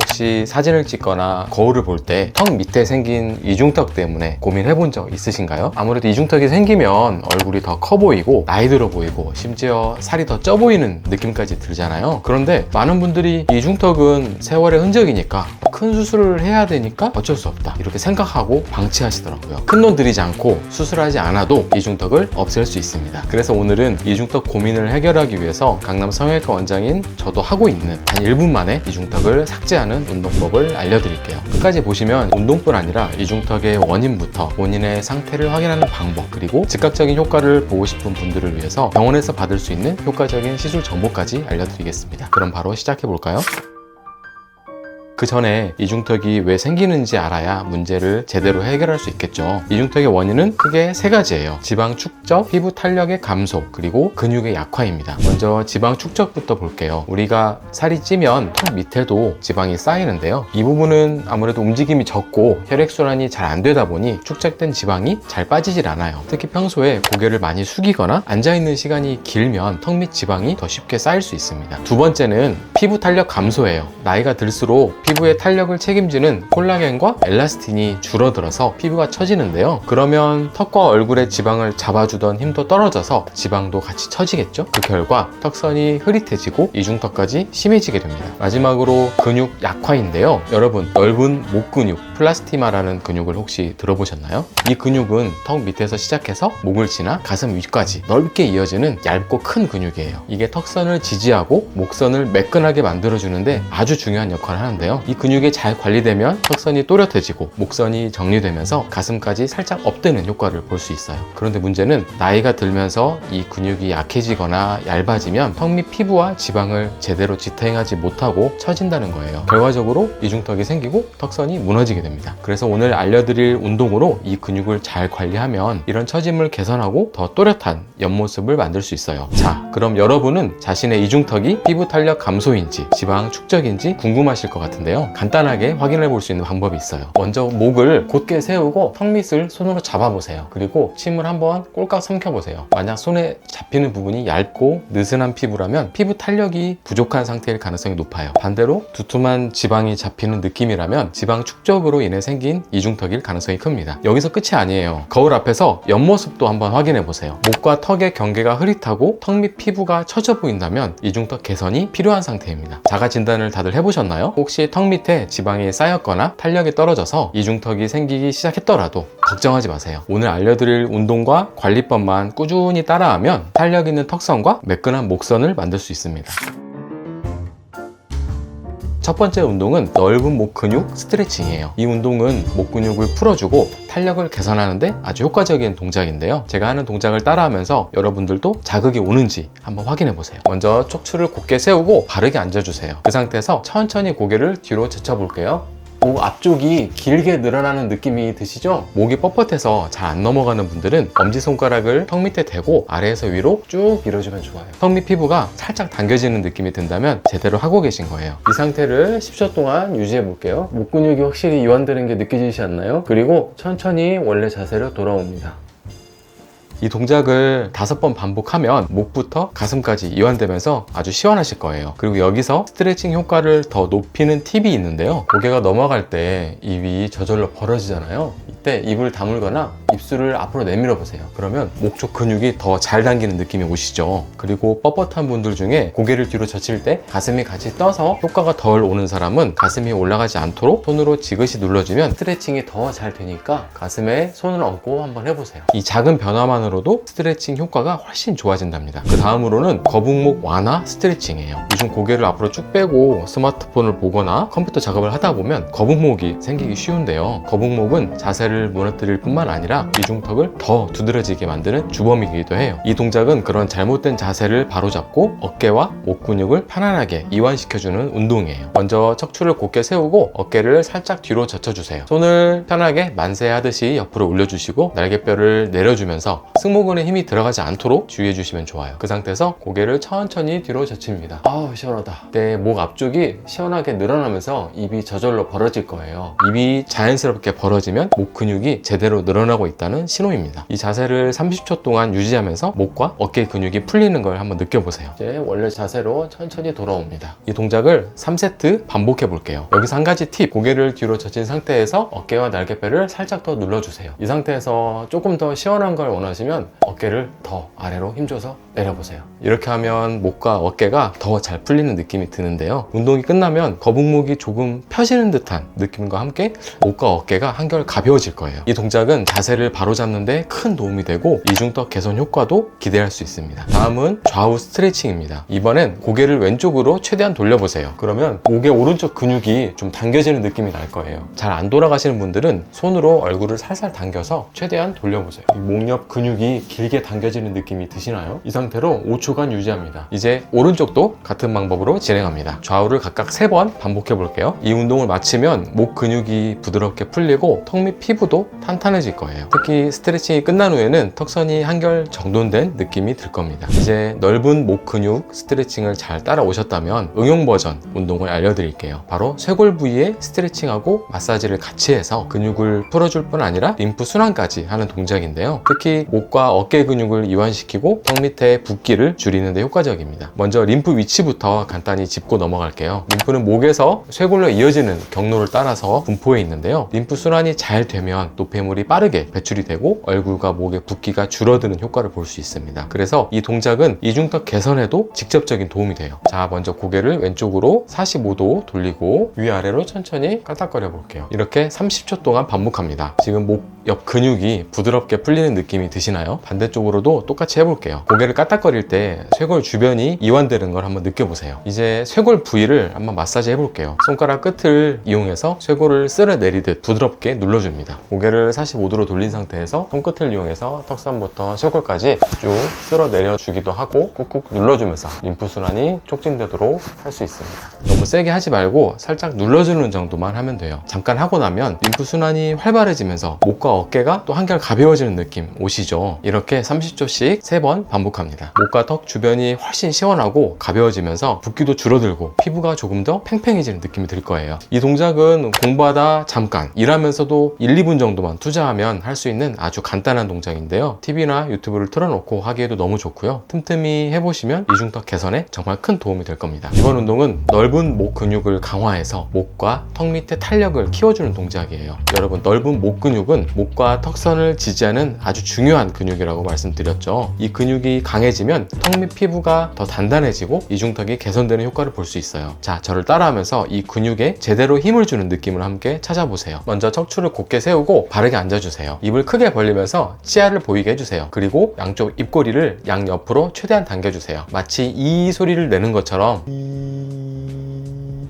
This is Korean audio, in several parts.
혹시 사진을 찍거나 거울을 볼 때 턱 밑에 생긴 이중턱 때문에 고민해 본 적 있으신가요? 아무래도 이중턱이 생기면 얼굴이 더 커 보이고 나이 들어 보이고 심지어 살이 더 쪄 보이는 느낌까지 들잖아요. 그런데 많은 분들이 이중턱은 세월의 흔적이니까 큰 수술을 해야 되니까 어쩔 수 없다 이렇게 생각하고 방치하시더라고요. 큰 돈 들이지 않고 수술하지 않아도 이중턱을 없앨 수 있습니다. 그래서 오늘은 이중턱 고민을 해결하기 위해서 강남 성형외과 원장인 저도 하고 있는 단 1분 만에 이중턱을 삭제하는 운동법을 알려드릴게요. 끝까지 보시면 운동뿐 아니라 이중턱의 원인부터 본인의 상태를 확인하는 방법, 그리고 즉각적인 효과를 보고 싶은 분들을 위해서 병원에서 받을 수 있는 효과적인 시술 정보까지 알려드리겠습니다. 그럼 바로 시작해 볼까요? 그 전에 이중턱이 왜 생기는지 알아야 문제를 제대로 해결할 수 있겠죠. 이중턱의 원인은 크게 3가지예요. 지방 축적, 피부 탄력의 감소, 그리고 근육의 약화입니다. 먼저 지방 축적부터 볼게요. 우리가 살이 찌면 턱 밑에도 지방이 쌓이는데요. 이 부분은 아무래도 움직임이 적고 혈액순환이 잘 안 되다 보니 축적된 지방이 잘 빠지질 않아요. 특히 평소에 고개를 많이 숙이거나 앉아있는 시간이 길면 턱 밑 지방이 더 쉽게 쌓일 수 있습니다. 두 번째는 피부 탄력 감소예요. 나이가 들수록 피부의 탄력을 책임지는 콜라겐과 엘라스틴이 줄어들어서 피부가 처지는데요. 그러면 턱과 얼굴의 지방을 잡아주던 힘도 떨어져서 지방도 같이 처지겠죠? 그 결과 턱선이 흐릿해지고 이중턱까지 심해지게 됩니다. 마지막으로 근육 약화인데요. 여러분, 넓은 목 근육, 플라스티마라는 근육을 혹시 들어보셨나요? 이 근육은 턱 밑에서 시작해서 목을 지나 가슴 위까지 넓게 이어지는 얇고 큰 근육이에요. 이게 턱선을 지지하고 목선을 매끈하게 만들어주는데 아주 중요한 역할을 하는데요. 이 근육이 잘 관리되면 턱선이 또렷해지고 목선이 정리되면서 가슴까지 살짝 업되는 효과를 볼 수 있어요. 그런데 문제는 나이가 들면서 이 근육이 약해지거나 얇아지면 턱 밑 피부와 지방을 제대로 지탱하지 못하고 처진다는 거예요. 결과적으로 이중턱이 생기고 턱선이 무너지게 됩니다. 그래서 오늘 알려드릴 운동으로 이 근육을 잘 관리하면 이런 처짐을 개선하고 더 또렷한 옆모습을 만들 수 있어요. 자, 그럼 여러분은 자신의 이중턱이 피부 탄력 감소인지 지방 축적인지 궁금하실 것 같은데요. 간단하게 확인해 볼 수 있는 방법이 있어요. 먼저 목을 곧게 세우고 턱 밑을 손으로 잡아보세요. 그리고 침을 한번 꼴깍 삼켜보세요. 만약 손에 잡히는 부분이 얇고 느슨한 피부라면 피부 탄력이 부족한 상태일 가능성이 높아요. 반대로 두툼한 지방이 잡히는 느낌이라면 지방 축적으로 인해 생긴 이중턱일 가능성이 큽니다. 여기서 끝이 아니에요. 거울 앞에서 옆모습도 한번 확인해 보세요. 목과 턱의 경계가 흐릿하고 턱 밑 피부가 처져 보인다면 이중턱 개선이 필요한 상태입니다. 자가 진단을 다들 해보셨나요? 혹시 턱 밑에 지방이 쌓였거나 탄력이 떨어져서 이중턱이 생기기 시작했더라도 걱정하지 마세요. 오늘 알려드릴 운동과 관리법만 꾸준히 따라하면 탄력 있는 턱선과 매끈한 목선을 만들 수 있습니다. 첫 번째 운동은 넓은 목 근육 스트레칭이에요. 이 운동은 목 근육을 풀어주고 탄력을 개선하는데 아주 효과적인 동작인데요. 제가 하는 동작을 따라하면서 여러분들도 자극이 오는지 한번 확인해 보세요. 먼저 척추를 곧게 세우고 바르게 앉아주세요. 그 상태에서 천천히 고개를 뒤로 젖혀 볼게요. 목 앞쪽이 길게 늘어나는 느낌이 드시죠? 목이 뻣뻣해서 잘 안 넘어가는 분들은 엄지손가락을 턱 밑에 대고 아래에서 위로 쭉 밀어주면 좋아요. 턱 밑 피부가 살짝 당겨지는 느낌이 든다면 제대로 하고 계신 거예요. 이 상태를 10초 동안 유지해 볼게요. 목 근육이 확실히 이완되는 게 느껴지지 않나요? 그리고 천천히 원래 자세로 돌아옵니다. 이 동작을 5번 반복하면 목부터 가슴까지 이완되면서 아주 시원하실 거예요. 그리고 여기서 스트레칭 효과를 더 높이는 팁이 있는데요. 고개가 넘어갈 때 입이 저절로 벌어지잖아요. 이때 입을 다물거나 입술을 앞으로 내밀어 보세요. 그러면 목 쪽 근육이 더 잘 당기는 느낌이 오시죠. 그리고 뻣뻣한 분들 중에 고개를 뒤로 젖힐 때 가슴이 같이 떠서 효과가 덜 오는 사람은 가슴이 올라가지 않도록 손으로 지그시 눌러주면 스트레칭이 더 잘 되니까 가슴에 손을 얹고 한번 해보세요. 이 작은 변화만으로도 스트레칭 효과가 훨씬 좋아진답니다. 그 다음으로는 거북목 완화 스트레칭이에요. 요즘 고개를 앞으로 쭉 빼고 스마트폰을 보거나 컴퓨터 작업을 하다 보면 거북목이 생기기 쉬운데요. 거북목은 자세를 무너뜨릴 뿐만 아니라 이중턱을 더 두드러지게 만드는 주범이기도 해요. 이 동작은 그런 잘못된 자세를 바로잡고 어깨와 목 근육을 편안하게 이완시켜주는 운동이에요. 먼저 척추를 곧게 세우고 어깨를 살짝 뒤로 젖혀주세요. 손을 편하게 만세하듯이 옆으로 올려주시고 날개뼈를 내려주면서 승모근에 힘이 들어가지 않도록 주의해주시면 좋아요. 그 상태에서 고개를 천천히 뒤로 젖힙니다. 아우 시원하다. 내 목 앞쪽이 시원하게 늘어나면서 입이 저절로 벌어질 거예요. 입이 자연스럽게 벌어지면 목 근육이 제대로 늘어나고 개선하고 있다는 신호입니다. 이 자세를 30초 동안 유지하면서 목과 어깨 근육이 풀리는 걸 한번 느껴보세요. 이제 원래 자세로 천천히 돌아옵니다. 이 동작을 3세트 반복해 볼게요. 여기서 한 가지 팁, 고개를 뒤로 젖힌 상태에서 어깨와 날개뼈를 살짝 더 눌러주세요. 이 상태에서 조금 더 시원한 걸 원하시면 어깨를 더 아래로 힘줘서 내려보세요. 이렇게 하면 목과 어깨가 더 잘 풀리는 느낌이 드는데요. 운동이 끝나면 거북목이 조금 펴지는 듯한 느낌과 함께 목과 어깨가 한결 가벼워질 거예요. 이 동작은 자세를 바로잡는 데 큰 도움이 되고 이중턱 개선 효과도 기대할 수 있습니다. 다음은 좌우 스트레칭입니다. 이번엔 고개를 왼쪽으로 최대한 돌려보세요. 그러면 목의 오른쪽 근육이 좀 당겨지는 느낌이 날 거예요. 잘 안 돌아가시는 분들은 손으로 얼굴을 살살 당겨서 최대한 돌려보세요. 이 목 옆 근육이 길게 당겨지는 느낌이 드시나요? 이 상태로 5초간 유지합니다. 이제 오른쪽도 같은 방법으로 진행합니다. 좌우를 각각 3번 반복해 볼게요. 이 운동을 마치면 목 근육이 부드럽게 풀리고 턱 및 피부도 탄탄해질 거예요. 특히 스트레칭이 끝난 후에는 턱선이 한결 정돈된 느낌이 들 겁니다. 이제 넓은 목 근육 스트레칭을 잘 따라오셨다면 응용 버전 운동을 알려드릴게요. 바로 쇄골 부위에 스트레칭하고 마사지를 같이 해서 근육을 풀어줄 뿐 아니라 림프 순환까지 하는 동작인데요. 특히 목과 어깨 근육을 이완시키고 턱 밑에 붓기를 줄이는 데 효과적입니다. 먼저 림프 위치부터 간단히 짚고 넘어갈게요. 림프는 목에서 쇄골로 이어지는 경로를 따라서 분포해 있는데요. 림프 순환이 잘 되면 노폐물이 빠르게 배출이 되고 얼굴과 목의 붓기가 줄어드는 효과를 볼 수 있습니다. 그래서 이 동작은 이중턱 개선에도 직접적인 도움이 돼요. 자, 먼저 고개를 왼쪽으로 45도 돌리고 위아래로 천천히 까딱거려 볼게요. 이렇게 30초 동안 반복합니다. 지금 목 옆 근육이 부드럽게 풀리는 느낌이 드시나요? 반대쪽으로도 똑같이 해볼게요. 고개를 까딱거릴 때 쇄골 주변이 이완되는 걸 한번 느껴보세요. 이제 쇄골 부위를 한번 마사지 해볼게요. 손가락 끝을 이용해서 쇄골을 쓸어내리듯 부드럽게 눌러줍니다. 고개를 45도로 돌린 상태에서 손끝을 이용해서 턱선부터 쇄골까지 쭉 쓸어내려 주기도 하고 꾹꾹 눌러주면서 림프순환이 촉진되도록 할 수 있습니다. 너무 세게 하지 말고 살짝 눌러주는 정도만 하면 돼요. 잠깐 하고 나면 림프순환이 활발해지면서 목과 어깨가 또 한결 가벼워지는 느낌 오시죠? 이렇게 30초씩 3번 반복합니다. 목과 턱 주변이 훨씬 시원하고 가벼워지면서 붓기도 줄어들고 피부가 조금 더 팽팽해지는 느낌이 들 거예요. 이 동작은 공부하다 잠깐 일하면서도 1, 2분 정도만 투자하면 할 수 있는 아주 간단한 동작인데요. TV나 유튜브를 틀어놓고 하기에도 너무 좋고요. 틈틈이 해보시면 이중턱 개선에 정말 큰 도움이 될 겁니다. 이번 운동은 넓은 목 근육을 강화해서 목과 턱 밑에 탄력을 키워주는 동작이에요. 여러분, 넓은 목 근육은 목과 턱선을 지지하는 아주 중요한 근육이라고 말씀드렸죠. 이 근육이 강해지면 턱 밑 피부가 더 단단해지고 이중턱이 개선되는 효과를 볼 수 있어요. 자, 저를 따라하면서 이 근육에 제대로 힘을 주는 느낌을 함께 찾아보세요. 먼저 척추를 곧게 세우고 바르게 앉아주세요. 입을 크게 벌리면서 치아를 보이게 해주세요. 그리고 양쪽 입꼬리를 양옆으로 최대한 당겨주세요. 마치 이 소리를 내는 것처럼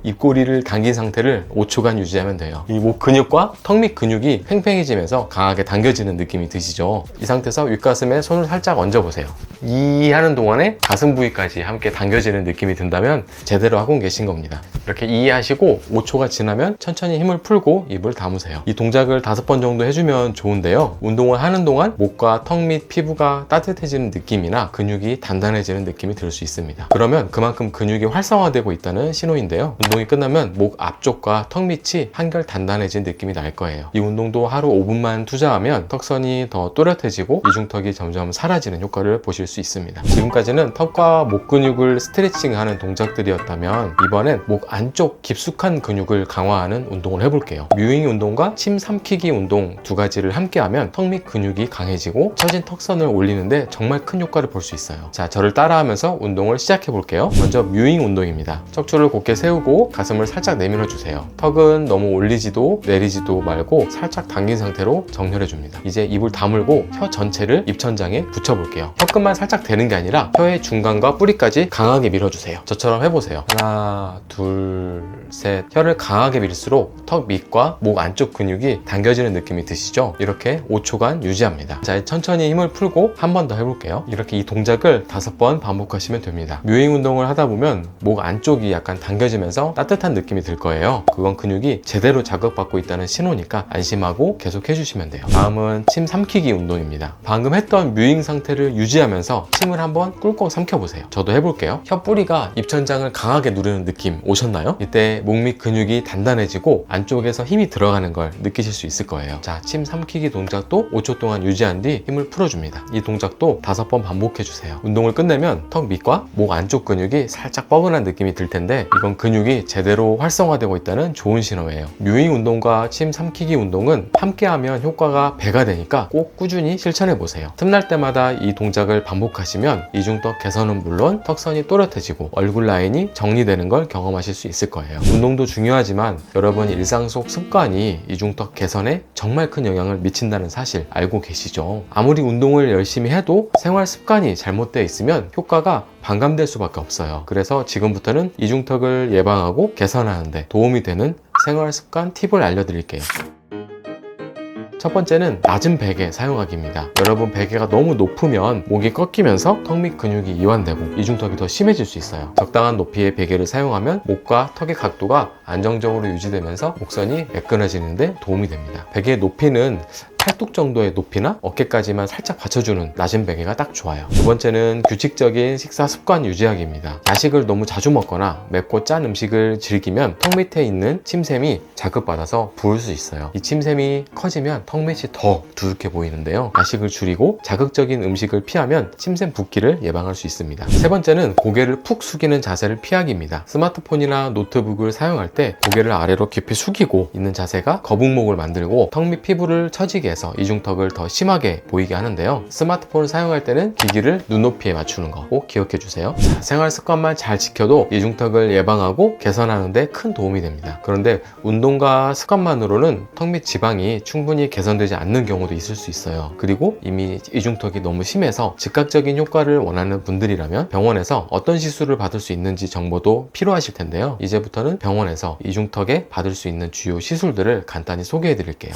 입꼬리를 당긴 상태를 5초간 유지하면 돼요. 이 목 근육과 턱 밑 근육이 팽팽해지면서 강하게 당겨지는 느낌이 드시죠? 이 상태에서 윗가슴에 손을 살짝 얹어보세요. 이 하는 동안에 가슴 부위까지 함께 당겨지는 느낌이 든다면 제대로 하고 계신 겁니다. 이렇게 이해하시고 5초가 지나면 천천히 힘을 풀고 입을 다무세요. 이 동작을 5번 정도 해주면 좋은데요. 운동을 하는 동안 목과 턱 밑 피부가 따뜻해지는 느낌이나 근육이 단단해지는 느낌이 들 수 있습니다. 그러면 그만큼 근육이 활성화되고 있다는 신호인데요. 운동이 끝나면 목 앞쪽과 턱 밑이 한결 단단해진 느낌이 날 거예요. 이 운동도 하루 5분만 투자하면 턱선이 더 또렷해지고 이중턱이 점점 사라지는 효과를 보실 수 있습니다. 지금까지는 턱과 목 근육을 스트레칭하는 동작들이었다면 이번엔 목 안쪽 깊숙한 근육을 강화하는 운동을 해볼게요. 뮤잉 운동과 침 삼키기 운동 2가지를 함께하면 턱 밑 근육이 강해지고 처진 턱선을 올리는데 정말 큰 효과를 볼 수 있어요. 자, 저를 따라하면서 운동을 시작해 볼게요. 먼저 뮤잉 운동입니다. 척추를 곧게 세우고 가슴을 살짝 내밀어 주세요. 턱은 너무 올리지도 내리지도 말고 살짝 당긴 상태로 정렬해 줍니다. 이제 입을 다물고 혀 전체를 입천장에 붙여 볼게요. 혀끝만 살짝 대는 게 아니라 혀의 중간과 뿌리까지 강하게 밀어주세요. 저처럼 해보세요. 하나, 둘, 셋. 혀를 강하게 밀수록 턱 밑과 목 안쪽 근육이 당겨지는 느낌이 드시죠? 이렇게 5초간 유지합니다. 자, 천천히 힘을 풀고 한 번 더 해볼게요. 이렇게 이 동작을 5번 반복하시면 됩니다. 뮤잉 운동을 하다 보면 목 안쪽이 약간 당겨지면서 따뜻한 느낌이 들 거예요. 그건 근육이 제대로 자극받고 있다는 신호니까 안심하고 계속 해주시면 돼요. 다음은 침 삼키기 운동입니다. 방금 했던 뮤잉 상태를 유지하면서 침을 한번 꿀꺽 삼켜보세요. 저도 해볼게요. 혀 뿌리가 입천장을 강하게 누르는 느낌 오셨나요? 이때 목 밑 근육이 단단해지고 안쪽에서 힘이 들어가는 걸 느끼실 수 있을 거예요. 자, 침 삼키기 동작도 5초 동안 유지한 뒤 힘을 풀어줍니다. 이 동작도 5번 반복해주세요. 운동을 끝내면 턱 밑과 목 안쪽 근육이 살짝 뻐근한 느낌이 들 텐데 이건 근육이 제대로 활성화되고 있다는 좋은 신호예요. 뮤잉 운동과 침 삼키기 운동은 함께하면 효과가 배가 되니까 꼭 꾸준히 실천해보세요. 틈날 때마다 이 동작을 반복하시면 이중턱 개선은 물론 턱선이 또렷해지고 얼굴 라인이 정리되는 걸 경험하실 수 있을 거예요. 운동도 중요하지만 여러분 일상 속 습관이 이중턱 개선에 정말 큰 영향을 미친다는 사실 알고 계시죠? 아무리 운동을 열심히 해도 생활 습관이 잘못되어 있으면 효과가 반감될 수밖에 없어요. 그래서 지금부터는 이중턱을 예방하고 개선하는 데 도움이 되는 생활 습관 팁을 알려드릴게요. 첫 번째는 낮은 베개 사용하기입니다. 여러분 베개가 너무 높으면 목이 꺾이면서 턱 밑 근육이 이완되고 이중턱이 더 심해질 수 있어요. 적당한 높이의 베개를 사용하면 목과 턱의 각도가 안정적으로 유지되면서 목선이 매끈해지는 데 도움이 됩니다. 베개의 높이는 팔뚝 정도의 높이나 어깨까지만 살짝 받쳐주는 낮은 베개가 딱 좋아요. 두 번째는 규칙적인 식사 습관 유지하기입니다. 야식을 너무 자주 먹거나 맵고 짠 음식을 즐기면 턱 밑에 있는 침샘이 자극받아서 부을 수 있어요. 이 침샘이 커지면 턱 밑이 더 두둑해 보이는데요. 야식을 줄이고 자극적인 음식을 피하면 침샘 붓기를 예방할 수 있습니다. 세 번째는 고개를 푹 숙이는 자세를 피하기입니다. 스마트폰이나 노트북을 사용할 때 고개를 아래로 깊이 숙이고 있는 자세가 거북목을 만들고 턱 밑 피부를 처지게 해서 이중턱을 더 심하게 보이게 하는데요. 스마트폰을 사용할 때는 기기를 눈높이에 맞추는 거 꼭 기억해 주세요. 자, 생활 습관만 잘 지켜도 이중턱을 예방하고 개선하는 데 큰 도움이 됩니다. 그런데 운동과 습관만으로는 턱 밑 지방이 충분히 개선되지 않는 경우도 있을 수 있어요. 그리고 이미 이중턱이 너무 심해서 즉각적인 효과를 원하는 분들이라면 병원에서 어떤 시술을 받을 수 있는지 정보도 필요하실 텐데요. 이제부터는 병원에서 이중턱에 받을 수 있는 주요 시술들을 간단히 소개해 드릴게요.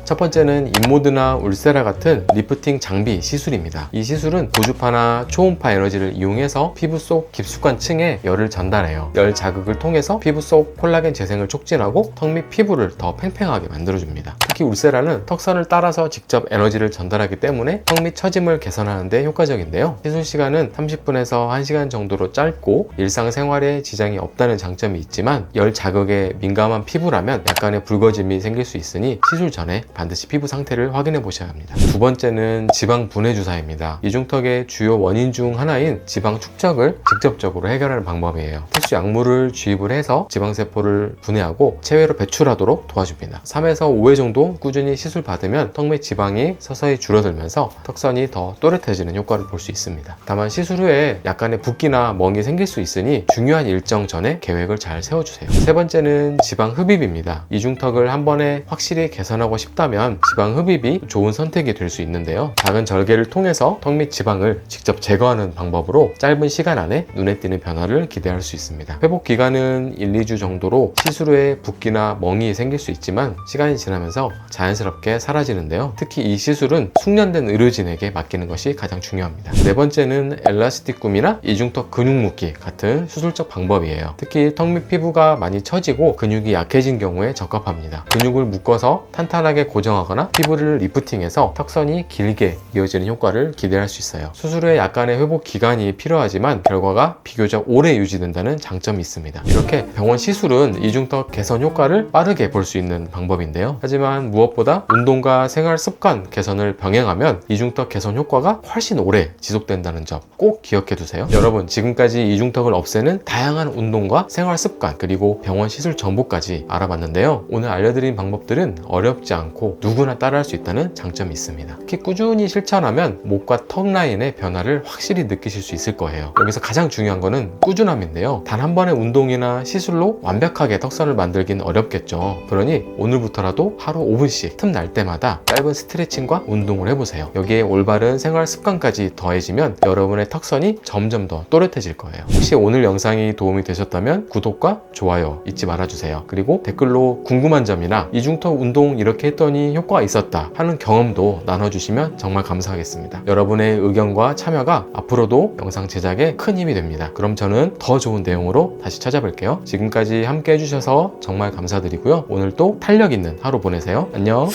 첫 번째는 인모드나 울세라 같은 리프팅 장비 시술입니다. 이 시술은 고주파나 초음파 에너지를 이용해서 피부 속 깊숙한 층에 열을 전달해요. 열 자극을 통해서 피부 속 콜라겐 재생을 촉진하고 턱 밑 피부를 더 팽팽하게 만들어줍니다. 특히 울세라는 턱선을 따라서 직접 에너지를 전달하기 때문에 턱 밑 처짐을 개선하는 데 효과적인데요. 시술 시간은 30분에서 1시간 정도로 짧고 일상생활에 지장이 없다는 장점이 있지만 열 자극에 민감한 피부라면 약간의 붉어짐이 생길 수 있으니 시술 전에 반드시 피부 상태를 확인해 보셔야 합니다. 두 번째는 지방 분해 주사입니다. 이중턱의 주요 원인 중 하나인 지방 축적을 직접적으로 해결하는 방법이에요. 특수 약물을 주입을 해서 지방세포를 분해하고 체외로 배출하도록 도와줍니다. 3에서 5회 정도 꾸준히 시술 받으면 턱 밑 지방이 서서히 줄어들면서 턱선이 더 또렷해지는 효과를 볼 수 있습니다. 다만 시술 후에 약간의 붓기나 멍이 생길 수 있으니 중요한 일정 전에 계획을 잘 세워주세요. 세 번째는 지방 흡입입니다. 이중턱을 한 번에 확실히 개선하고 싶다면 지방 흡입이 좋은 선택이 될 수 있는데요. 작은 절개를 통해서 턱 밑 지방을 직접 제거하는 방법으로 짧은 시간 안에 눈에 띄는 변화를 기대할 수 있습니다. 회복 기간은 1, 2주 정도로 시술 후에 붓기나 멍이 생길 수 있지만 시간이 지나면서 자연스럽게 사라지는데요. 특히 이 시술은 숙련된 의료진에게 맡기는 것이 가장 중요합니다. 네 번째는 엘라스틱 굼이나 이중턱 근육 묶기 같은 수술적 방법이에요. 특히 턱 밑 피부가 많이 처지고 근육이 약해진 경우에 적합합니다. 근육을 묶어서 탄탄하게 고정하거나 피부를 리프팅해서 턱선이 길게 이어지는 효과를 기대할 수 있어요. 수술 후에 약간의 회복 기간이 필요하지만 결과가 비교적 오래 유지된다는 장점이 있습니다. 이렇게 병원 시술은 이중턱 개선 효과를 빠르게 볼 수 있는 방법인데요. 하지만 무엇보다 운동과 생활 습관 개선을 병행하면 이중턱 개선 효과가 훨씬 오래 지속된다는 점 꼭 기억해 두세요. 여러분, 지금까지 이중턱을 없애는 다양한 운동과 생활 습관 그리고 병원 시술 정보까지 알아봤는데요. 오늘 알려드린 방법들은 어렵지 않고 누구나 따라할 수 있다는 장점이 있습니다. 특히 꾸준히 실천하면 목과 턱 라인의 변화를 확실히 느끼실 수 있을 거예요. 여기서 가장 중요한 거는 꾸준함인데요. 단 한 번의 운동이나 시술로 완벽하게 턱선을 만들긴 어렵겠죠. 그러니 오늘부터라도 하루 5분씩 틈날 때마다 짧은 스트레칭과 운동을 해보세요. 여기에 올바른 생활 습관까지 더해지면 여러분의 턱선이 점점 더 또렷해질 거예요. 혹시 오늘 영상이 도움이 되셨다면 구독과 좋아요 잊지 말아주세요. 그리고 댓글로 궁금한 점이나 이중턱 운동 이렇게 했더니 했더니 효과가 있었다 하는 경험도 나눠주시면 정말 감사하겠습니다. 여러분의 의견과 참여가 앞으로도 영상 제작에 큰 힘이 됩니다. 그럼 저는 더 좋은 내용으로 다시 찾아뵐게요. 지금까지 함께 해주셔서 정말 감사드리고요. 오늘 또 탄력 있는 하루 보내세요. 안녕.